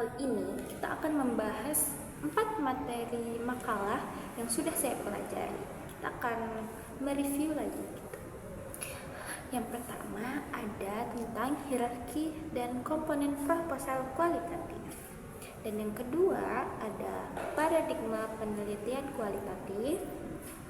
hal ini kita akan membahas 4 materi makalah yang sudah saya pelajari. Kita akan mereview lagi gitu. Yang pertama ada tentang hierarki dan komponen proposal kualitatif. Dan yang kedua ada paradigma penelitian kualitatif.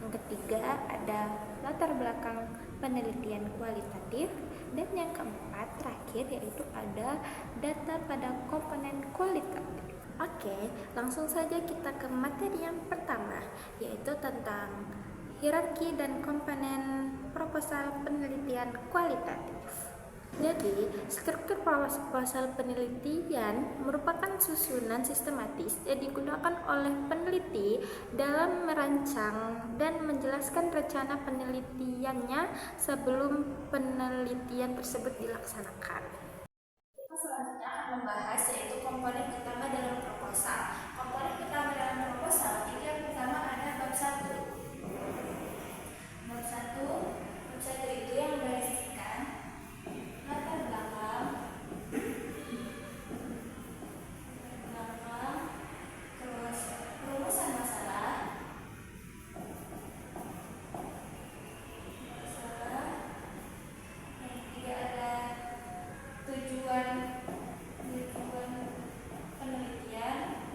Yang ketiga ada latar belakang penelitian kualitatif. Dan yang keempat terakhir yaitu ada data pada komponen kualitatif. Oke, langsung saja kita ke materi yang pertama, yaitu tentang hierarki dan komponen proposal penelitian kualitatif. Jadi, struktur proposal penelitian merupakan susunan sistematis yang digunakan oleh peneliti dalam merancang dan menjelaskan rencana penelitiannya sebelum penelitian tersebut dilaksanakan. Kita selanjutnya akan membahas yaitu komponen utama dalam proposal. Komponen utama dalam proposal itu yang pertama ada bab 1. Bab 1 itu yang berisikan latar belakang, terus perumusan masalah, yang ketiga ada tujuan penelitian,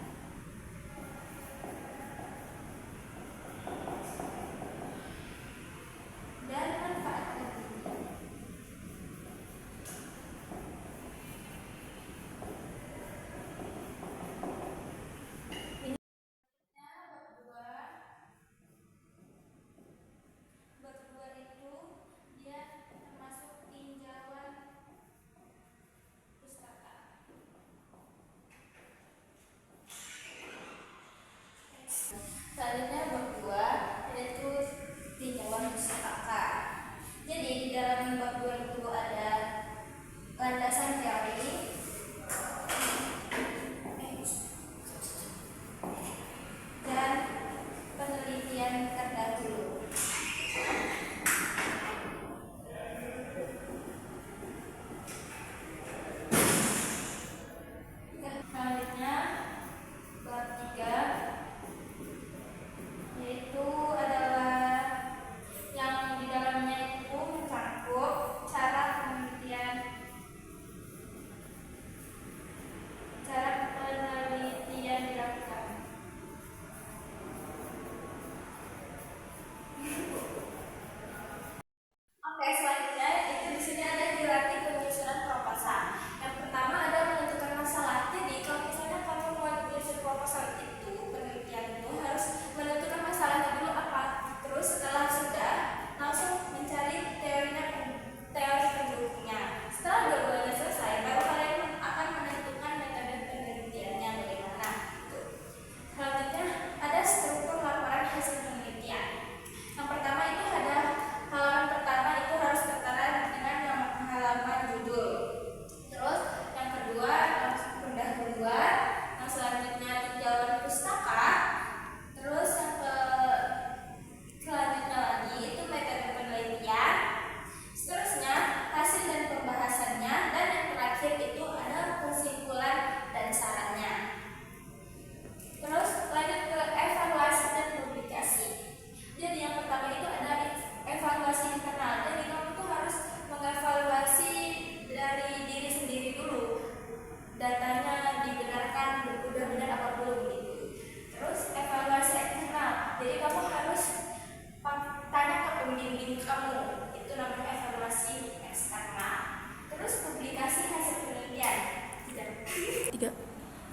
dan manfaat penelitian. Bab 2 itu dia termasuk tinjauan pustaka. Selanjutnya bab 2 yaitu tinjauan pustaka. Jadi di dalam bab 2 itu ada landasan teori dan penelitian terdahulu. Selanjutnya bab 3 yaitu adalah yang di dalamnya itu mencakup cara penelitian dilakukan. Oke, selanjutnya itu di sini ada hierarki penyusunan proposal. Yang pertama ada menentukan masalah. Jadi kalau misalnya kamu mau menyusun proposal itu, penelitian itu harus menentukan masalahnya dulu apa. Terus setelah sudah langsung mencari teori pendukungnya. Setelah dua-duanya selesai, baru kalian akan menentukan metode penelitiannya bagaimana. Selanjutnya ada struktur laporan hasil penelitian. Yang pertama itu ada halaman pertama itu harus tertera dengan halaman judul. Terus yang kedua pendahuluan, yang selanjutnya tinjauan pustaka. Terus yang selanjutnya lagi itu metode penelitian. Seterusnya hasil dan pembahasannya, dan yang terakhir itu ada kesimpulan dan sarannya. Terus lanjut ke evaluasi dan publikasi. Jadi yang pertama itu ada evaluasi internal. Jadi kamu tuh harus mengevaluasi dari diri sendiri dulu. Datanya dibenarkan, udah benar apa belum gitu. Terus evaluasi eksternal. Jadi kamu harus tanya ke pembimbing kamu. Itu namanya evaluasi eksternal. Terus publikasi hasil penelitian. Tiga.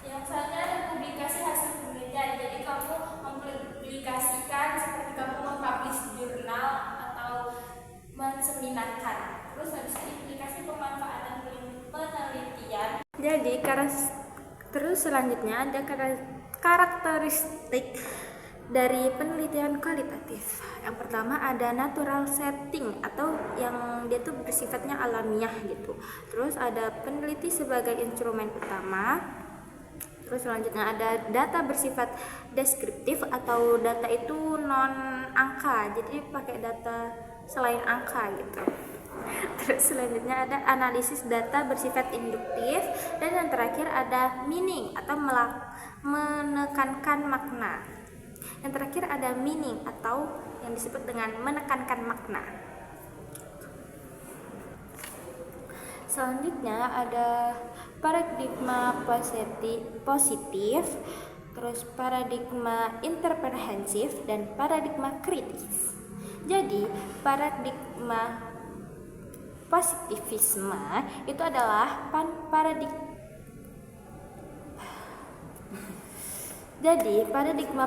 Yang selanjutnya ada publikasi hasil penelitian. Jadi kamu mempublikasikan seperti kamu mempublish jurnal atau menseminarkan. Terus habis itu publikasi pemanfaatan penelitian. Jadi terus selanjutnya ada karakteristik dari penelitian kualitatif. Yang pertama ada natural setting atau yang dia tuh bersifatnya alamiah gitu. Terus ada peneliti sebagai instrumen utama. Terus selanjutnya ada data bersifat deskriptif atau data itu non angka, jadi pakai data selain angka gitu. Terus selanjutnya ada analisis data bersifat induktif, dan yang terakhir ada meaning atau menekankan makna. Yang terakhir ada meaning atau yang disebut dengan menekankan makna. Selanjutnya ada paradigma positif, terus paradigma interprehensif, dan paradigma kritis. Jadi paradigma positivisme itu adalah paradigma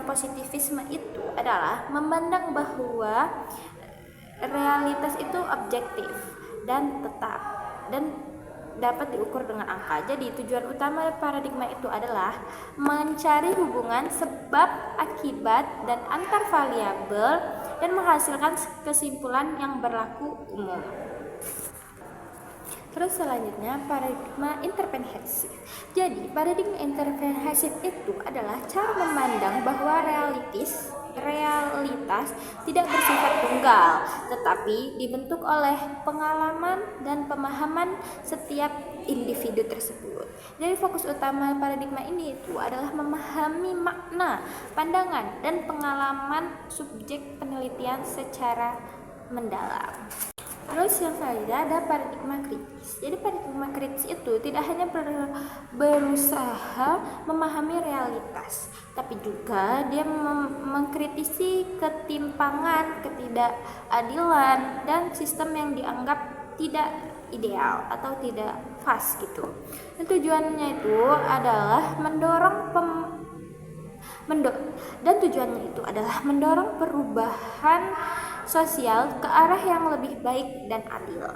positivisme itu adalah memandang bahwa realitas itu objektif dan tetap dan dapat diukur dengan angka. Jadi tujuan utama paradigma itu adalah mencari hubungan sebab akibat dan antar variabel dan menghasilkan kesimpulan yang berlaku umum. Terus selanjutnya paradigma interprehensif. Jadi paradigma interprehensif itu adalah cara memandang bahwa realitas tidak bersifat tunggal, tetapi dibentuk oleh pengalaman dan pemahaman setiap individu tersebut. Jadi fokus utama paradigma ini itu adalah memahami makna, pandangan, dan pengalaman subjek penelitian secara mendalam. Terus yang selanjutnya ada paradigma kritis. Jadi paradigma kritis itu tidak hanya berusaha memahami realitas, tapi juga dia mengkritisi ketimpangan, ketidakadilan, dan sistem yang dianggap tidak ideal atau tidak pas gitu. Dan tujuannya itu adalah mendorong perubahan sosial ke arah yang lebih baik dan adil.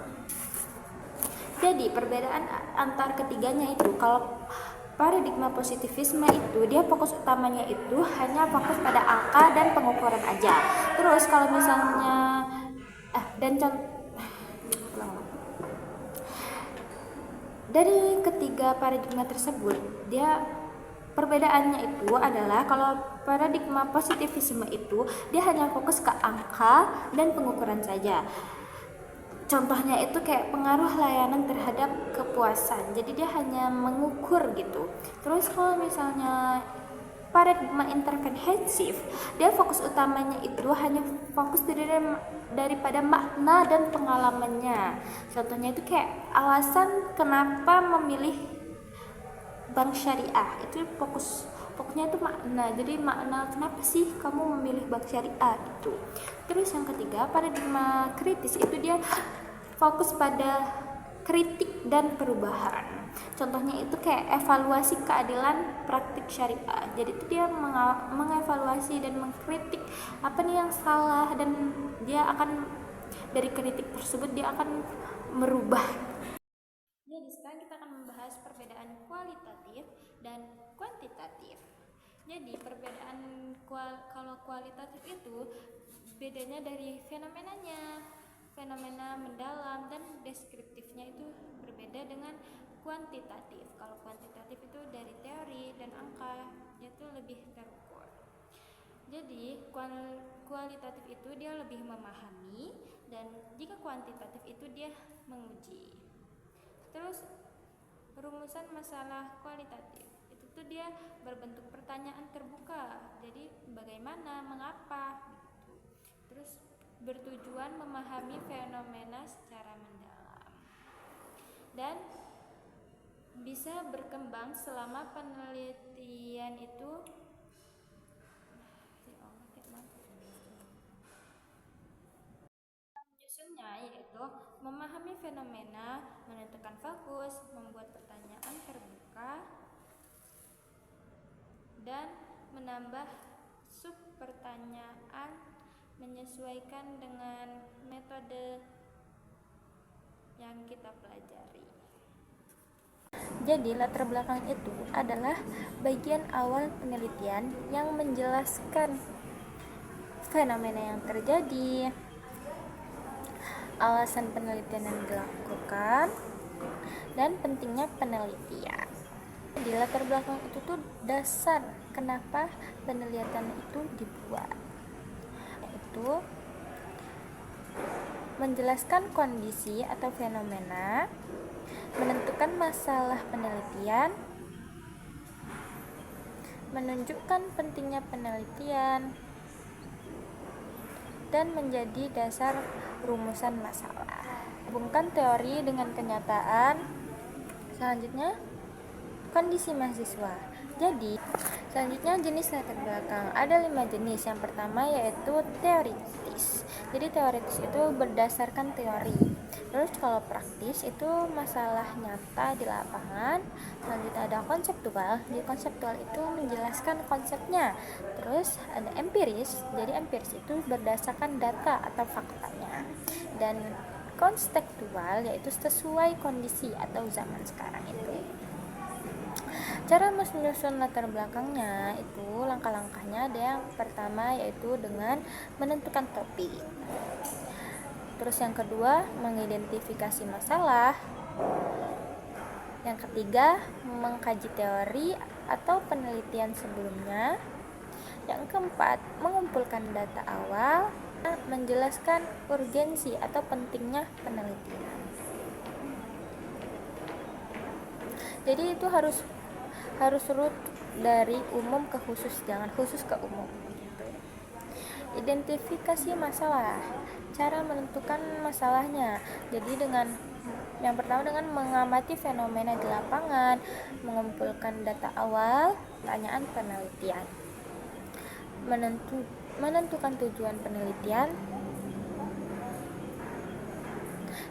Jadi perbedaan antar ketiganya itu, kalau paradigma positivisme itu dia fokus utamanya itu hanya fokus pada angka dan pengukuran aja. Terus kalau misalnya dari ketiga paradigma tersebut, dia perbedaannya itu adalah kalau paradigma positivisme itu dia hanya fokus ke angka dan pengukuran saja. Contohnya itu kayak pengaruh layanan terhadap kepuasan. Jadi dia hanya mengukur gitu. Terus kalau misalnya paradigma interprehensif, dia fokus utamanya itu hanya fokus daripada makna dan pengalamannya. Contohnya itu kayak alasan kenapa memilih bank syariah, itu pokoknya itu makna. Jadi makna kenapa sih kamu memilih bank syariah itu. Terus yang ketiga paradigma kritis itu dia fokus pada kritik dan perubahan. Contohnya itu kayak evaluasi keadilan praktik syariah. Jadi itu dia mengevaluasi dan mengkritik apa nih yang salah, dan dia akan dari kritik tersebut dia akan merubah. Jadi sekarang kita akan membahas perbedaan kualitatif dan kuantitatif. Jadi perbedaan kalau kualitatif itu bedanya dari fenomenanya. Fenomena mendalam dan deskriptifnya itu berbeda dengan kuantitatif. Kalau kuantitatif itu dari teori dan angka, itu lebih terukur. Jadi kualitatif itu dia lebih memahami, dan jika kuantitatif itu dia menguji. Terus rumusan masalah kualitatif itu tuh dia berbentuk pertanyaan terbuka. Jadi bagaimana, mengapa gitu. Terus bertujuan memahami fenomena secara mendalam dan bisa berkembang selama penelitian itu yaitu memahami fenomena, menentukan fokus, membuat pertanyaan terbuka, dan menambah sub pertanyaan menyesuaikan dengan metode yang kita pelajari. Jadi latar belakang itu adalah bagian awal penelitian yang menjelaskan fenomena yang terjadi, alasan penelitian yang dilakukan, dan pentingnya penelitian. Di latar belakang itu tuh dasar kenapa penelitian itu dibuat, yaitu menjelaskan kondisi atau fenomena, menentukan masalah penelitian, menunjukkan pentingnya penelitian, dan menjadi dasar rumusan masalah. Hubungkan teori dengan kenyataan. Selanjutnya, kondisi mahasiswa. Jadi, selanjutnya jenis latar belakang. Ada 5 jenis. Yang pertama yaitu teoritis. Jadi teoritis itu berdasarkan teori. Terus kalau praktis itu masalah nyata di lapangan. Selanjutnya ada konseptual. Jadi konseptual itu menjelaskan konsepnya. Terus ada empiris. Jadi empiris itu berdasarkan data atau faktanya. Dan kontekstual yaitu sesuai kondisi atau zaman sekarang itu. Cara menyusun latar belakangnya itu langkah-langkahnya ada yang pertama yaitu dengan menentukan topik. Terus yang kedua mengidentifikasi masalah. Yang ketiga mengkaji teori atau penelitian sebelumnya. Yang keempat mengumpulkan data awal, menjelaskan urgensi atau pentingnya penelitian. Jadi itu harus urut dari umum ke khusus, jangan khusus ke umum. Identifikasi masalah, cara menentukan masalahnya. Jadi yang pertama dengan mengamati fenomena di lapangan, mengumpulkan data awal, pertanyaan penelitian, menentukan tujuan penelitian.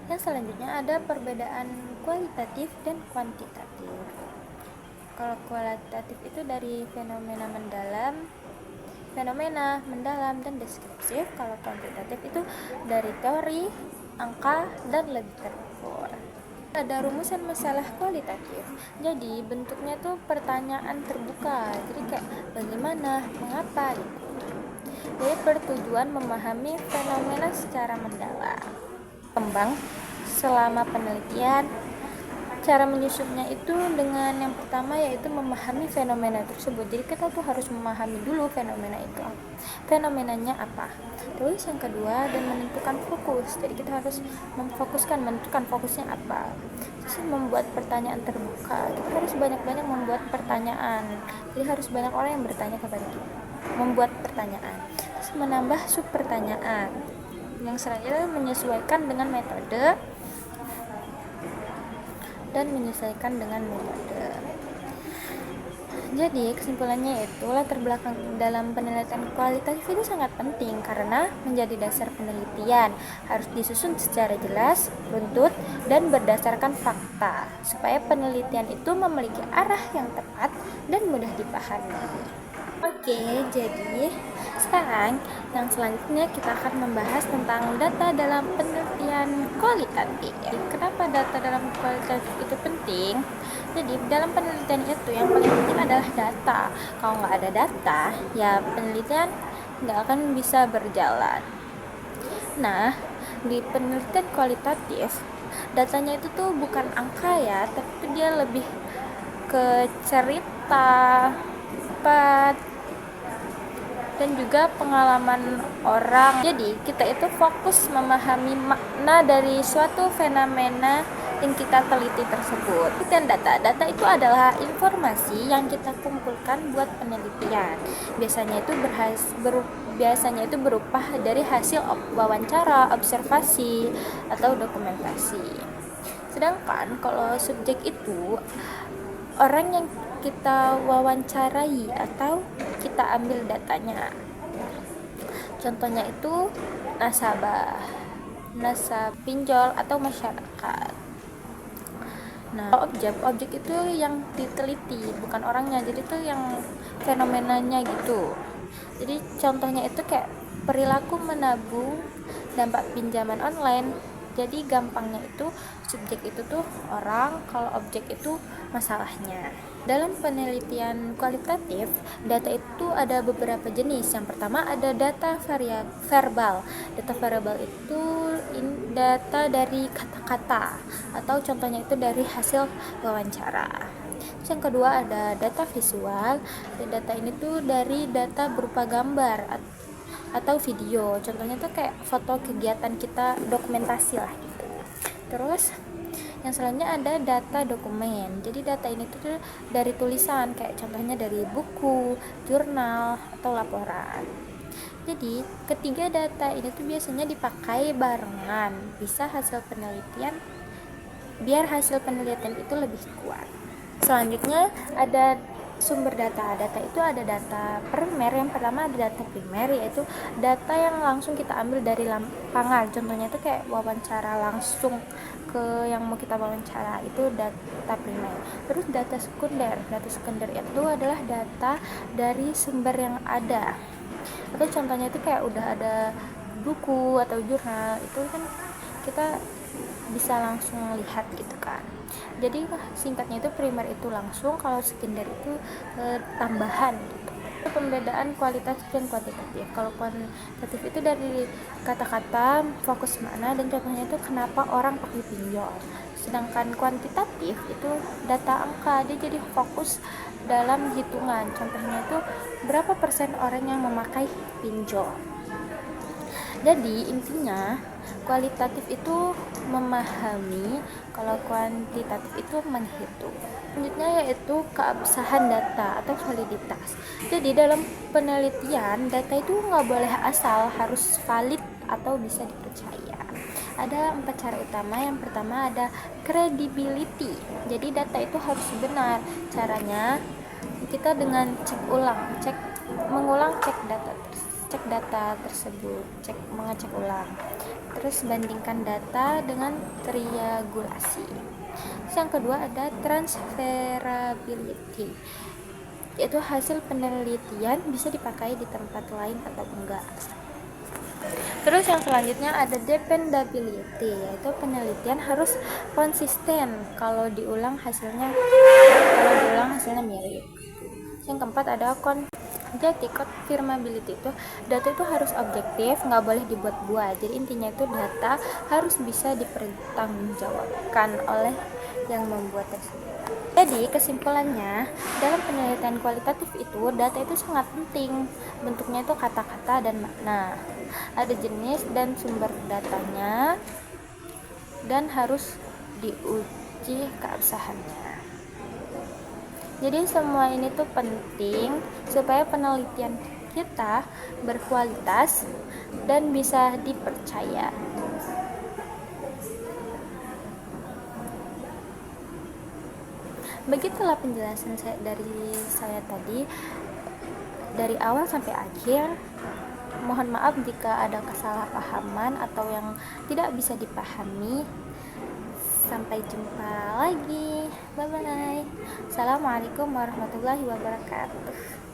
Yang selanjutnya ada perbedaan kualitatif dan kuantitatif. Kalau kualitatif itu dari fenomena mendalam dan deskriptif. Kalau kuantitatif itu dari teori, angka, dan lebih terukur. Ada rumusan masalah kualitatif. Jadi bentuknya tuh pertanyaan terbuka. Jadi kayak bagaimana, mengapa gitu. Jadi bertujuan memahami fenomena secara mendalam. Kembang selama penelitian. Cara menyusunnya itu dengan yang pertama yaitu memahami fenomena tersebut. Jadi kita tuh harus memahami dulu fenomena itu, fenomenanya apa. Terus yang kedua dan menentukan fokus. Jadi kita harus menentukan fokusnya apa. Terus membuat pertanyaan terbuka. Kita harus banyak-banyak membuat pertanyaan. Jadi harus banyak orang yang bertanya kepada kita, membuat pertanyaan. Terus menambah sub pertanyaan. Yang selanjutnya menyesuaikan dengan metode dan menyesuaikan dengan metode. Jadi kesimpulannya itu latar belakang dalam penelitian kualitatif itu sangat penting karena menjadi dasar penelitian, harus disusun secara jelas, runtut, dan berdasarkan fakta supaya penelitian itu memiliki arah yang tepat dan mudah dipahami. Oke, jadi sekarang yang selanjutnya kita akan membahas tentang data dalam penelitian kualitatif. Kenapa data dalam kualitatif itu penting? Jadi dalam penelitian itu yang paling penting adalah data. Kalau nggak ada data, ya penelitian nggak akan bisa berjalan. Nah, di penelitian kualitatif, datanya itu tuh bukan angka ya, tapi dia lebih ke cerita, dan juga pengalaman orang. Jadi kita itu fokus memahami makna dari suatu fenomena yang kita teliti tersebut. Dan data itu adalah informasi yang kita kumpulkan buat penelitian. Biasanya itu berupa dari hasil wawancara, observasi, atau dokumentasi. Sedangkan kalau subjek itu orang yang kita wawancarai atau kita ambil datanya. Contohnya itu nasabah, pinjol atau masyarakat. Nah, objek itu yang diteliti, bukan orangnya. Jadi itu yang fenomenanya gitu. Jadi contohnya itu kayak perilaku menabung, dampak pinjaman online. Jadi gampangnya itu subjek itu tuh orang, kalau objek itu masalahnya. Dalam penelitian kualitatif, data itu ada beberapa jenis. Yang pertama ada data verbal. Data verbal itu data dari kata-kata atau contohnya itu dari hasil wawancara. Yang kedua ada data visual. Data ini tuh dari data berupa gambar. atau video. Contohnya tuh kayak foto kegiatan kita, dokumentasi lah gitu. Terus yang selanjutnya ada data dokumen. Jadi data ini tuh dari tulisan, kayak contohnya dari buku, jurnal, atau laporan. Jadi ketiga data ini tuh biasanya dipakai barengan, bisa hasil penelitian, biar hasil penelitian itu lebih kuat. Selanjutnya ada sumber data. Data itu ada data primer. Yang pertama ada data primer, yaitu data yang langsung kita ambil dari lapangan. Contohnya itu kayak wawancara langsung ke yang mau kita wawancara, itu data primer. Terus data sekunder. Data sekunder itu adalah data dari sumber yang ada. Atau contohnya itu kayak udah ada buku atau jurnal, itu kan kita bisa langsung lihat gitu kan. Jadi singkatnya itu primer itu langsung, kalau sekunder itu tambahan gitu. Pembedaan kualitatif dan kuantitatif. Kalau kuantitatif itu dari kata-kata, fokus mana, dan contohnya itu kenapa orang pakai pinjol. Sedangkan kuantitatif itu data angka, dia jadi fokus dalam hitungan. Contohnya itu berapa persen orang yang memakai pinjol. Jadi intinya kualitatif itu memahami, kalau kuantitatif itu menghitung. Selanjutnya yaitu keabsahan data atau validitas. Jadi dalam penelitian, data itu nggak boleh asal, harus valid atau bisa dipercaya. Ada 4 cara utama. Yang pertama ada credibility. Jadi data itu harus benar. Caranya kita dengan mengulang cek data tersebut, mengecek ulang. Terus bandingkan data dengan triangulasi. Yang kedua ada transferability, yaitu hasil penelitian bisa dipakai di tempat lain atau enggak. Terus yang selanjutnya ada dependability, yaitu penelitian harus konsisten kalau diulang hasilnya mirip. Yang keempat ada jadi confirmability, itu data itu harus objektif, nggak boleh dibuat-buat. Jadi intinya itu data harus bisa dipertanggungjawabkan oleh yang membuat tersebut. Jadi kesimpulannya, dalam penelitian kualitatif itu data itu sangat penting. Bentuknya itu kata-kata dan makna. Ada jenis dan sumber datanya, dan harus diuji keabsahannya. Jadi semua ini tuh penting supaya penelitian kita berkualitas dan bisa dipercaya. Begitulah penjelasan dari saya tadi, dari awal sampai akhir. Mohon maaf jika ada kesalahpahaman atau yang tidak bisa dipahami. Sampai jumpa lagi. Bye bye. Assalamualaikum warahmatullahi wabarakatuh.